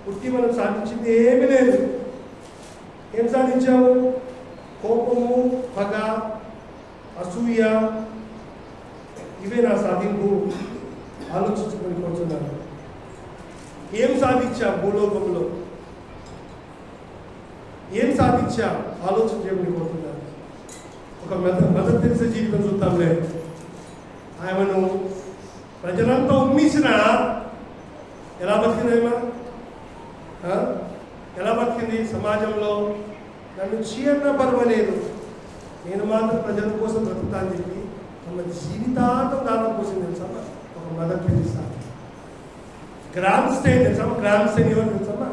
పుట్టి మనం సాధించింది ఏమీ లేదు. ఏం సాధించావు? కోపము, పగ, అసూయ, ఇవే నా సాధింపు. ఆలోచించుకొని కూర్చున్నాను. ఏం సాధించా భూలోకంలో? ఏం సాధించా? ఆలోచన చేయమని కోరుతున్నాను. ఒక మదర్ తెరిసే జీవితం చూద్దాంలే. ఆమెను ప్రజలంతా ఉమ్మేసిన ఎలా బతికిందేమా? ఎలా బతికింది? సమాజంలో నన్ను చీయన్న పర్వాలేదు, నేను మాత్రం ప్రజల కోసం బ్రతుకుతా అని చెప్పి తమ జీవితాంతం దానం పోసింది తెలుసమ్మా. ఒక మదర్ తెరిసా. గ్రామ్ స్టేట్ తెలుసమ్మా? గ్రామ్ స్టేట్ ఎవరు తెలుసమ్మా?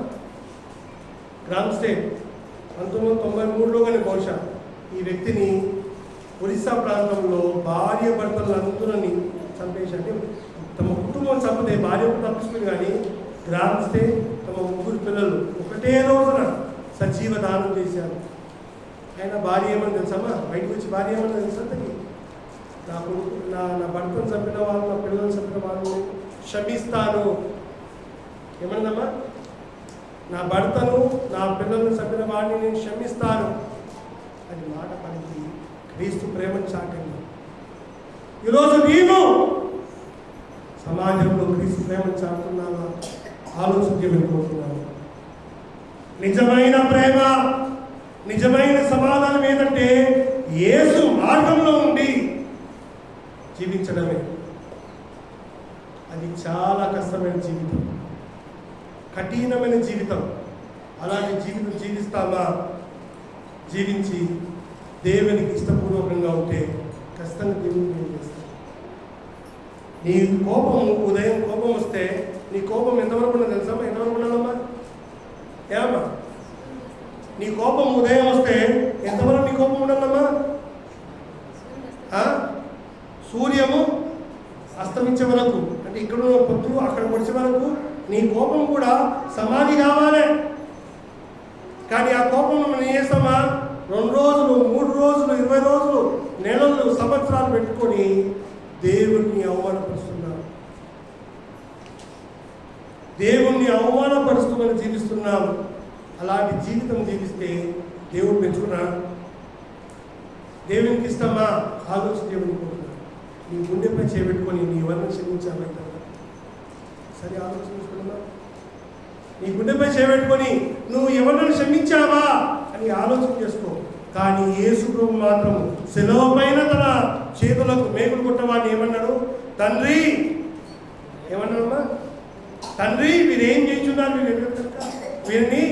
గ్రామ్ స్టేట్ 1993లో కానీ బహుశా ఈ వ్యక్తిని ఒరిస్సా ప్రాంతంలో భార్య భర్తలందరినీ చంపేసి, అంటే తమ కుటుంబం చంపితే భార్య తప్పించుకుని, కానీ గ్రామిస్తే తమ 3 పిల్లలు ఒకటే రోజున సజీవ దానం చేశారు. ఆయన భార్య ఏమని తెలుసమ్మా? బయటకు వచ్చి భార్య ఏమని తెలుసా? నా కొడుకు నా భర్తను చంపిన వాళ్ళు, నా పిల్లలను చంపిన వాళ్ళని క్షమిస్తాను. ఏమన్నదమ్మా? నా భర్తను, నా పిల్లలను చంపిన వాడిని నేను క్షమిస్తాను అని మాట పలికి క్రీస్తు ప్రేమను చాటండి. ఈరోజు నీవు సమాజంలో క్రీస్తు ప్రేమను చాటున్నావా? ఆలోచించమని కోరుతున్నాను. నిజమైన ప్రేమ, నిజమైన సమాధానం ఏంటంటే యేసు మార్గంలో ఉండి జీవించడమే. అది చాలా కష్టమైన జీవితం, కఠినమైన జీవితం. అలాంటి జీవితం జీవిస్తామా? జీవించి దేవునికి ఇష్టపూర్వకంగా ఉంటే ఖచ్చితంగా దేవుని ఏం చేస్తాం. నీ ఉదయం కోపం వస్తే నీ కోపం ఎంతవరకు ఉన్నది తెలుసమ్మా? ఎంతవరకు ఉండాలమ్మా? ఏమమ్మా? నీ కోపం ఉదయం వస్తే ఎంతవరకు నీ కోపం ఉండాలమ్మా? సూర్యము అస్తమించే వరకు, అంటే ఇక్కడ పొద్దు అక్కడ పొడిచే వరకు నీ కోపం కూడా సమాధి కావాలి. కానీ ఆ కోపం మనం ఏం చేస్తామా? 2 రోజులు, 3 రోజులు, 20 రోజులు, నెలలు, సంవత్సరాలు పెట్టుకొని దేవుణ్ణి అవమానపరుస్తున్నాం. దేవుణ్ణి అవమానపరుస్తూ మనం జీవిస్తున్నాం. అలాంటి జీవితం జీవిస్తే దేవుడు మెచ్చుకున్నా? దేవునికి ఇష్టమా? ఆలోచన దేవుని కోరుతున్నా. నీ గుండెపై చేపెట్టుకొని నీ ఎవరిని క్షమించాలంట సరే ఆలోచన చేసుకున్నా. నీ గుండెపై చేపెట్టుకొని నువ్వు ఎవరిని క్షమించావా అని ఆలోచన చేసుకో. కానీ యేసు ప్రభు మాత్రం సెలవు పైన తన చేతులకు మేకులు కొట్టవాడిని ఏమన్నాడు? తండ్రి ఏమన్నాడమ్మా? తండ్రి వీరేం చేస్తున్నారు? వీరిని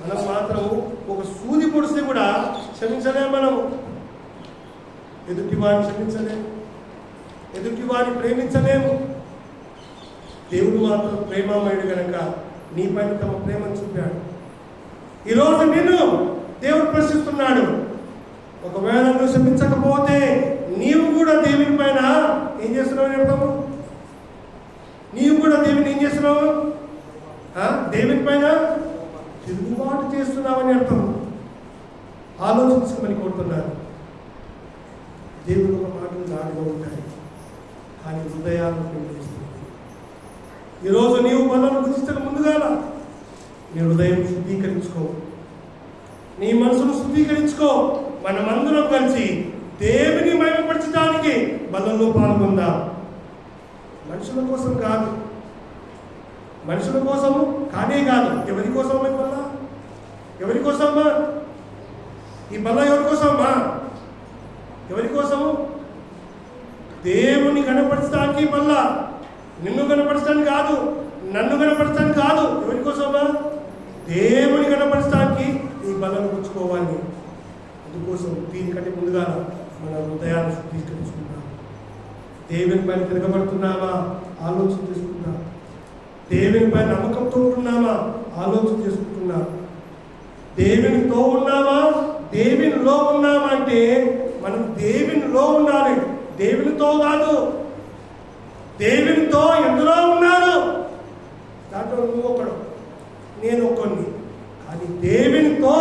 మనం మాత్రం ఒక సూది పొడిస్తే కూడా క్షమించలేము. మనం ఎదుటి వారిని క్షమించలేము, ఎదుటి వారిని ప్రేమించలేము. దేవుడు మాత్రం ప్రేమమయుడు కనుక నీ పైన తమ ప్రేమను చూపాడు. ఈరోజు నిన్ను దేవుడు ప్రశ్నిస్తున్నాడు. ఒకవేళ నువ్వు క్షమించకపోతే నీవు కూడా దేవుని పైన ఏం చేస్తున్నావు చెప్తాము? నీవు కూడా దేవుని ఏం చేస్తున్నావు? దేవుని పైన తిరుగుబాటు చేస్తున్నావని అర్థం. ఆలోచించమని కోరుతున్నారు. దేవుడు ఒక మాటలు దాడిగా ఉంటాయి, కానీ హృదయాలను పెంచేస్తుంది. ఈరోజు నీవు మనల్ని గురించక ముందుగాల నీ హృదయం శుద్ధీకరించుకో, నీ మనసును శుద్ధీకరించుకో. మనమందరం కలిసి దేవుని మహిమపరచడానికి బలంలో పాల్గొందాం. మనుషుల కోసం కాదు, మనుషుల కోసము కానే కాదు. ఎవరి కోసం ఈ బల్ల? ఎవరి కోసమ్మా ఈ బల్ల? ఎవరి కోసమ్మా? ఎవరి కోసము? దేవుని కనపరచడానికి బల్ల. నిన్ను కనపరచడానికి కాదు, నన్ను కనపరచడానికి కాదు. ఎవరి కోసమా? దేవుని కనపరచడానికి ఈ బలను పుచ్చుకోవాలి. అందుకోసం దీనికంటే ముందుగా మన హృదయాన్ని శుద్ధీకరించుకుంటాం. దేవుని పైన తిరగబడుతున్నామా? ఆలోచన చేసుకుంటా. దేవుని పైన నమ్మకంతో ఉంటున్నామా? ఆలోచన చేసుకుంటున్నా. దేవునితో ఉన్నామా? దేవునిలో ఉన్నామా? అంటే మనం దేవునిలో ఉండాలి, దేవునితో కాదు. దేవునితో ఎందులో ఉన్నాడు? దాంట్లో నువ్వు ఒకడు, నేను ఒకడిని. కానీ దేవునితో,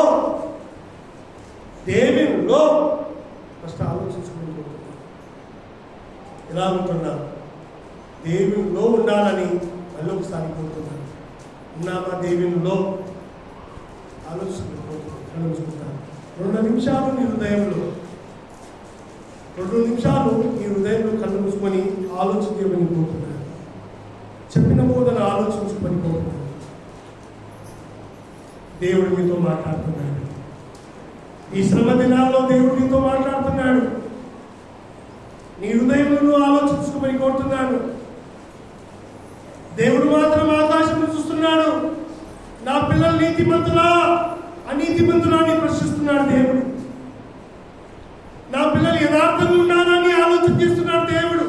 దేవునిలో ఫస్ట్ ఆలోచించుకుంటున్నా. ఎలా ఉంటున్నా? దేవునిలో ఉండాలని మళ్ళీ ఒకసారి కోరుతున్నాను. ఉన్నామా దేవునిలో? ఆలోచించుకుంటాను. 2 నిమిషాలు నీ హృదయంలో, 2 నిమిషాలు నీ హృదయంలో కళ్ళు మూసుకొని ఆలోచించమని కోరుతున్నాను. చెప్పిన బోధన ఆలోచించుకొని కోరుతున్నాను. దేవుడు మీతో మాట్లాడుతున్నాడు. ఈ శ్రమ దినాల్లో దేవుడు మీతో మాట్లాడుతున్నాడు. నీ హృదయంలో ఆలోచించుకోమని కోరుతున్నాడు. దేవుడు మాత్రం ఆకాశం చూస్తున్నాడు. నా పిల్లలు నీతిమంతులా అనీతిమంతులా అని ప్రశ్నిస్తున్నాడు దేవుడు. నా పిల్లలు యథార్థంగా ఉన్నారని ఆలోచన చేస్తున్నాడు దేవుడు.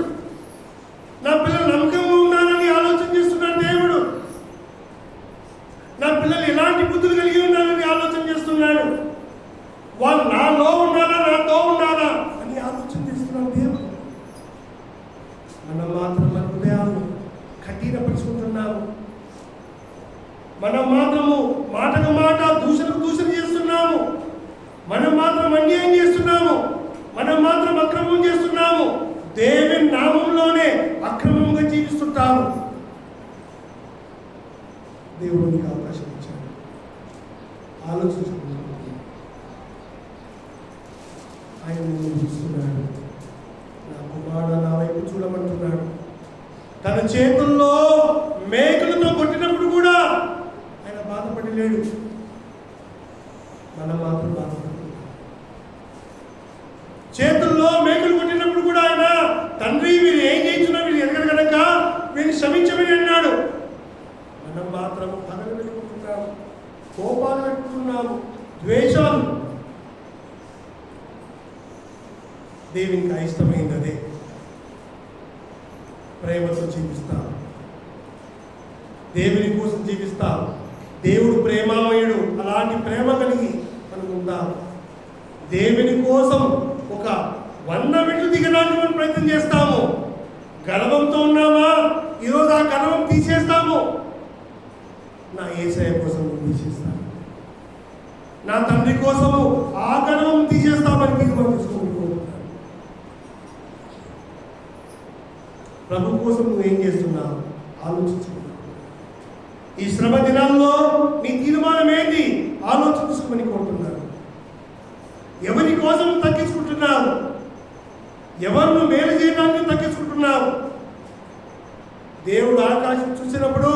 నా పిల్లలు నమ్మకంగా ఉన్నారని ఆలోచన చేస్తున్నాడు దేవుడు. నా పిల్లలు ఎలాంటి బుద్ధులు కలిగి ఉన్నారని ఆలోచన చేస్తున్నాడు. వాళ్ళు నాలో ఉన్నారా, నాతో ఉన్నారా అని ఆలోచన చేస్తున్నాడు దేవుడు. మనం మాత్రం మన హృదయాలను కఠినపరుచుకుంటున్నాము. మనం మాత్రము మాటకు మాట, దూషణకు దూషణ చేస్తున్నాము. మనం మాత్రం అన్యాయం చేస్తున్నాము. మనం మాత్రం అక్రమం చేస్తున్నాము. దేవుని నామంలోనే అక్రమంగా జీవిస్తుంటాము. దేవుడు నీకు అవకాశం ఇచ్చాడు. ఆలోచించుకుంటున్నాడు. ఆయన నిన్ను చూస్తున్నాడు. నా కుమారుడు నా వైపు చూడమంటున్నాడు. తన చేతుల్లో మేకులతో కొట్టినప్పుడు కూడా ఆయన బాధపడి లేడు. మనం మాత్రం బాధపడుతున్నాం. చేతుల్లో మేకులు కొట్టినప్పుడు కూడా ఆయన తండ్రి వీరు ఏం చేస్తున్నా, వీళ్ళు ఎదగరు కనుక వీరిని క్షమించమని అన్నాడు. మనం మాత్రం పగలు పెట్టుకుంటున్నాము, కోపాలు పెట్టుకుంటున్నాము, ద్వేషాలు. దేవునికి అయిష్టమైంది అదే. ప్రేమతో జీవిస్తాం, దేవుని కోసం జీవిస్తాం. దేవుడు ప్రేమామయుడు. అలాంటి ప్రేమ కలిగి మనం ఉందాం. దేవుని కోసం ఒక 100 మెట్లు దిగడానికి మనం ప్రయత్నం చేస్తాము. గర్వంతో ఉన్నామా? ఈరోజు ఆ గర్వం తీసేస్తాము. నా యేసయ్య కోసం తీసేస్తాను, నా తండ్రి కోసము ఆ గర్వం తీసేస్తామని తీర్మానం తీసుకుంటున్నాను. ప్రభు కోసం నువ్వు ఏం చేస్తున్నావు? ఆలోచించుకున్నావు. ఈ శ్రమ దినాల్లో నీ తీర్మానం ఏంటి ఆలోచించుకోమని కోరుతున్నాను. ఎవరి కోసం తగ్గించుకుంటున్నావు? ఎవరిని మేలు చేయడానికి తగ్గించుకుంటున్నావు? దేవుడు ఆకాశం చూసినప్పుడు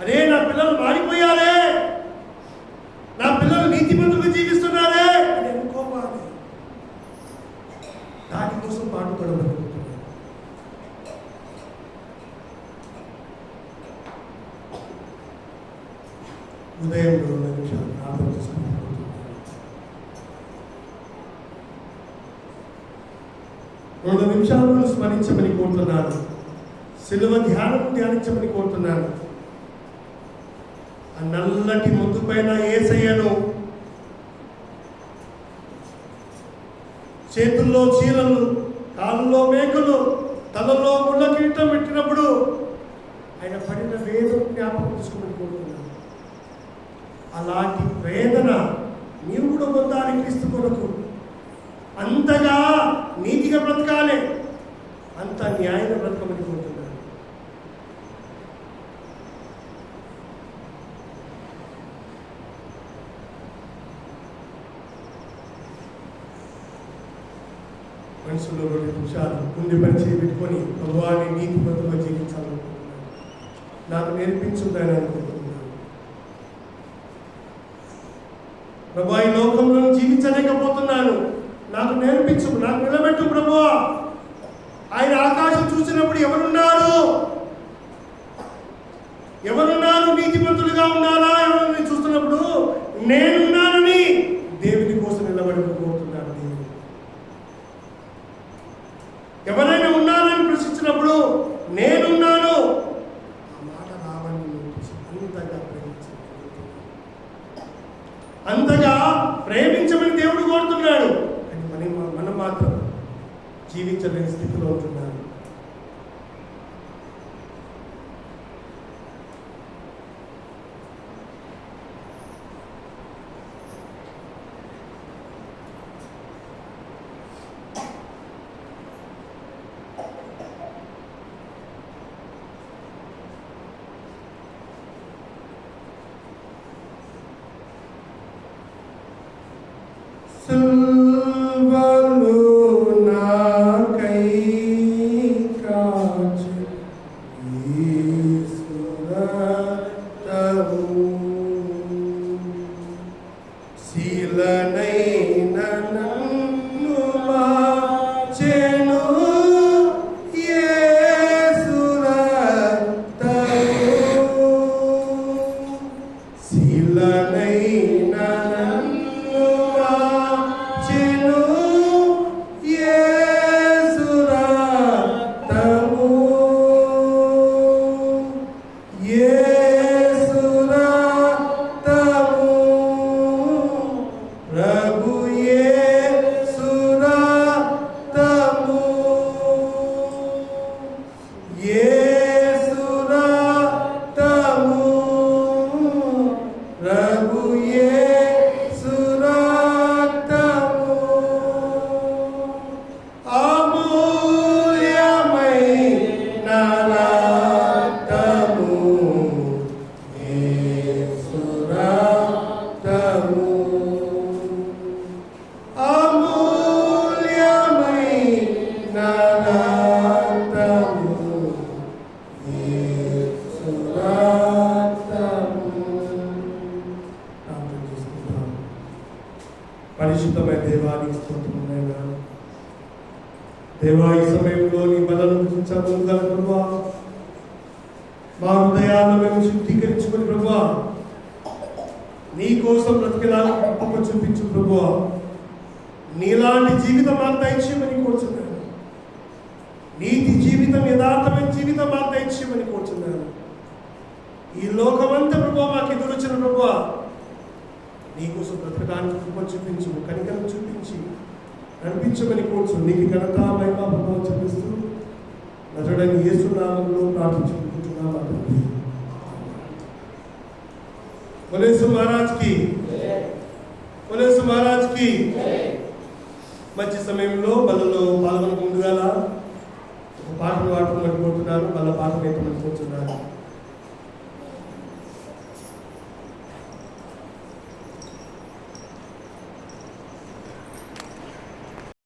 అరే నా పిల్లలు మారిపోయారే, నా పిల్లలు నీతిమంతులుగా జీవిస్తున్నారే అని అనుకోవాలి. దానికోసం పాటుపడబడుతున్నాను. ఉదయం 2 నిమిషాలు ప్రార్థన చేసుకుంటున్నాను. రెండు నిమిషాలను స్మరించమని కోరుతున్నాను. సిలువ ధ్యానించమని కోరుతున్నాను. ఆ నల్లటి ముద్దు పైన యేసయ్యను, చేతుల్లో చీరలు, కాళ్ళలో మేకలు, తలలో ముళ్ళ కిరీటం పెట్టినప్పుడు ఆయన పడిన వేదన జ్ఞాపకం చేసుకోమని కోరుతున్నాను. అలాంటి వేదన నీవు కూడా పొందాలి క్రీస్తు కొరకు. అంతగా నీతిగా బ్రతకాలి, అంత న్యాయంగా బ్రతకమని కోరుతున్నాను. మనసులో 2 నిమిషాలు గుండె పరిచయం పెట్టుకొని ప్రభువాన్ని నీతి బతుగా జీవించాలనుకుంటున్నాను. నాకు నేర్పించుందని అనుకుంటున్నాను. ప్రభు ఈ లోకంలో జీవించలేకపోతున్నాను, నాకు నేర్పించు, నాకు నిలబెట్టు ప్రభువా. ఆయన ఆకాశం చూసినప్పుడు ఎవరున్నారు? నీతిమంతులుగా ఉన్నారా? ఎవరిని చూస్తున్నప్పుడు నేనున్నానని దేవుని కోసం నిలబడుకోబోతున్నాను. దేవుడు ఎవరైనా ఉన్నారని ప్రశ్నించినప్పుడు నేనున్నాను ఆ మాట రావని అంతగా ప్రేమించమని దేవుడు కోరుతున్నాడు. కానీ మనం మాత్రం జీవించలేని స్థితిలో ఉంటున్నాడు. సిల్వలు నాకై కాచి ఈశ్వరతము శీలనైన నన్ను మార్చెను యేసురతము శీలనైన పరిశుద్ధమైన దేవానికి స్తోత్రమునైనా దేవా, ఈ సమయంలో నీ బలను గురించాము ప్రభా. మా హృదయాలను మేము శుద్ధీకరించుకొని ప్రభా నీ కోసం బ్రతికేలాగా గొప్ప చూపించు ప్రభా. నీలాంటి జీవితం మాకు దయచేయమని కోరుచున్నాను. నీతి జీవితం, యథార్థమైన జీవితం మాకు దయచేయమని కోరుచున్నాను. ఈ లోకమంతా ప్రభా మాకు ఎదురొచ్చిన ప్రభా నీకోసం బ్రతకడానికి కృప చూపించు, కనికరం చూపించి నడిపించమని కోరుచు. నీకు ఘనత మహిమ ప్రభావం చూపిస్తూ నజరుడైన యేసు నామములో ప్రార్థించుకుంటున్నాము తండ్రి. పోలీసు మహారాజ్కి మంచి సమయంలో బలలో పాల్గొనక ముందుగా ఒక పాటను పాడుకోమని కోరుతున్నాను. బల్ల పాట నేర్పమని కోరుతున్నాను.